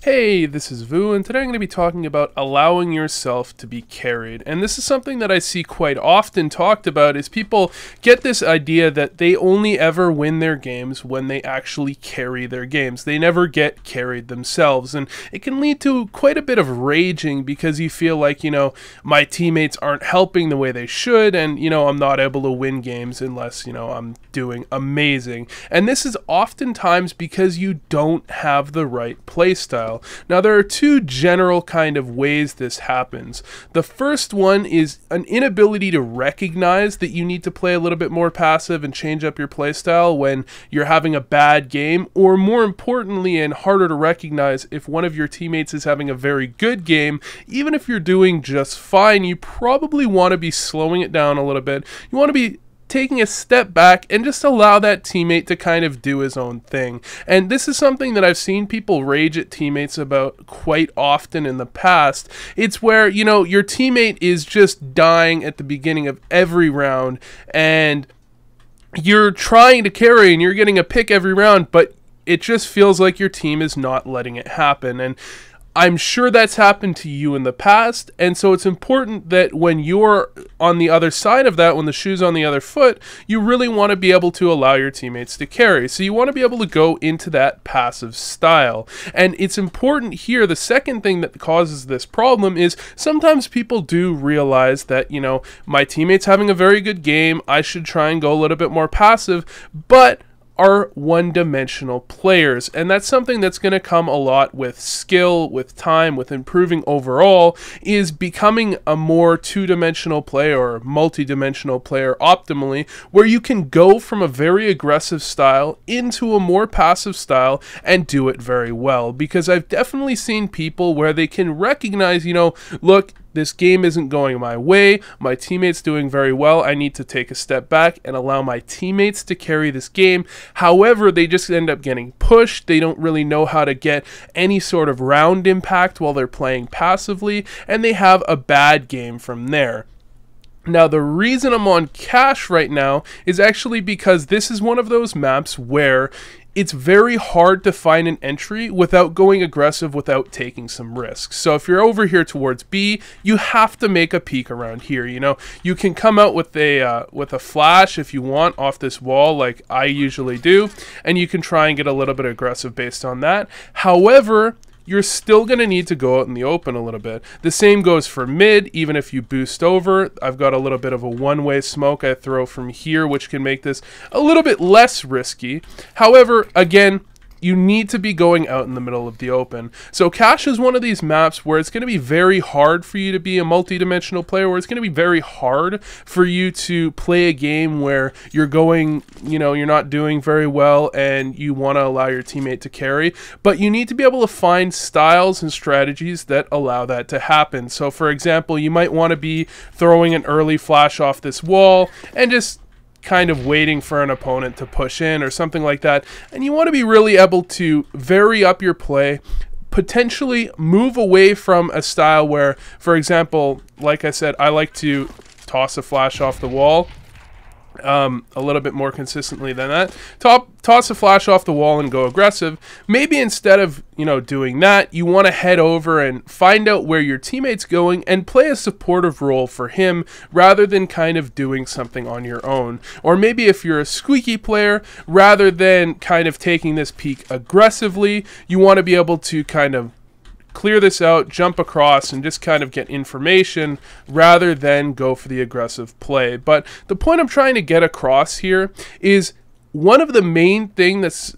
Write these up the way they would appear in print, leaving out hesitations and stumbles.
Hey, this is Vu, and today I'm going to be talking about allowing yourself to be carried. And this is something that I see quite often talked about, is people get this idea that they only ever win their games when they actually carry their games. They never get carried themselves, and it can lead to quite a bit of raging because you feel like, my teammates aren't helping the way they should, and, I'm not able to win games unless, I'm doing amazing. And this is oftentimes because you don't have the right playstyle. Now, there are two general kind of ways this happens. The first one is an inability to recognize that you need to play a little bit more passive and change up your playstyle when you're having a bad game, or more importantly and harder to recognize, if one of your teammates is having a very good game. Even if you're doing just fine, you probably want to be slowing it down a little bit. You want to be taking a step back and just allow that teammate to kind of do his own thing. And this is something that I've seen people rage at teammates about quite often in the past. It's where, your teammate is just dying at the beginning of every round, and you're trying to carry and you're getting a pick every round, but it just feels like your team is not letting it happen. And I'm sure that's happened to you in the past, and so it's important that when you're on the other side of that, when the shoe's on the other foot, you really want to be able to allow your teammates to carry. So you want to be able to go into that passive style. And it's important here, the second thing that causes this problem is sometimes people do realize that, my teammate's having a very good game, I should try and go a little bit more passive, but are one-dimensional players, and that's something that's going to come a lot with skill, with time, with improving overall, is becoming a more two-dimensional player or multi-dimensional player optimally, where you can go from a very aggressive style into a more passive style and do it very well. Because I've definitely seen people where they can recognize, look, this game isn't going my way, my teammate's doing very well, I need to take a step back and allow my teammates to carry this game. However, they just end up getting pushed, they don't really know how to get any sort of round impact while they're playing passively, and they have a bad game from there. Now, the reason I'm on Cache right now is actually because this is one of those maps where it's very hard to find an entry without going aggressive, without taking some risks. So if you're over here towards B, you have to make a peek around here. You can come out with a flash if you want off this wall, like I usually do, and you can try and get a little bit aggressive based on that. However, you're still going to need to go out in the open a little bit. The same goes for mid. Even if you boost over, I've got a little bit of a one-way smoke I throw from here, which can make this a little bit less risky. However, again, you need to be going out in the middle of the open. So Cache is one of these maps where it's going to be very hard for you to be a multi-dimensional player, where it's going to be very hard for you to play a game where you're going, you're not doing very well and you want to allow your teammate to carry. But you need to be able to find styles and strategies that allow that to happen. So for example, you might want to be throwing an early flash off this wall and just kind of waiting for an opponent to push in or something like that, and you want to be really able to vary up your play, potentially move away from a style where, for example, like I said, I like to toss a flash off the wall a little bit more consistently than that. Toss a flash off the wall and go aggressive. Maybe instead of doing that, you want to head over and find out where your teammate's going and play a supportive role for him rather than kind of doing something on your own. Or maybe if you're a squeaky player, rather than kind of taking this peak aggressively, you want to be able to kind of clear this out, jump across, and just kind of get information rather than go for the aggressive play. But the point I'm trying to get across here is one of the main things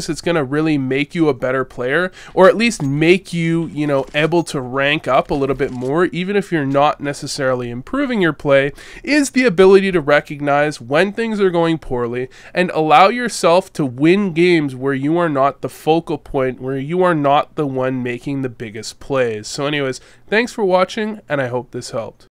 that's going to really make you a better player, or at least make you, able to rank up a little bit more, even if you're not necessarily improving your play, is the ability to recognize when things are going poorly and allow yourself to win games where you are not the focal point, where you are not the one making the biggest plays. So anyways, thanks for watching, and I hope this helped.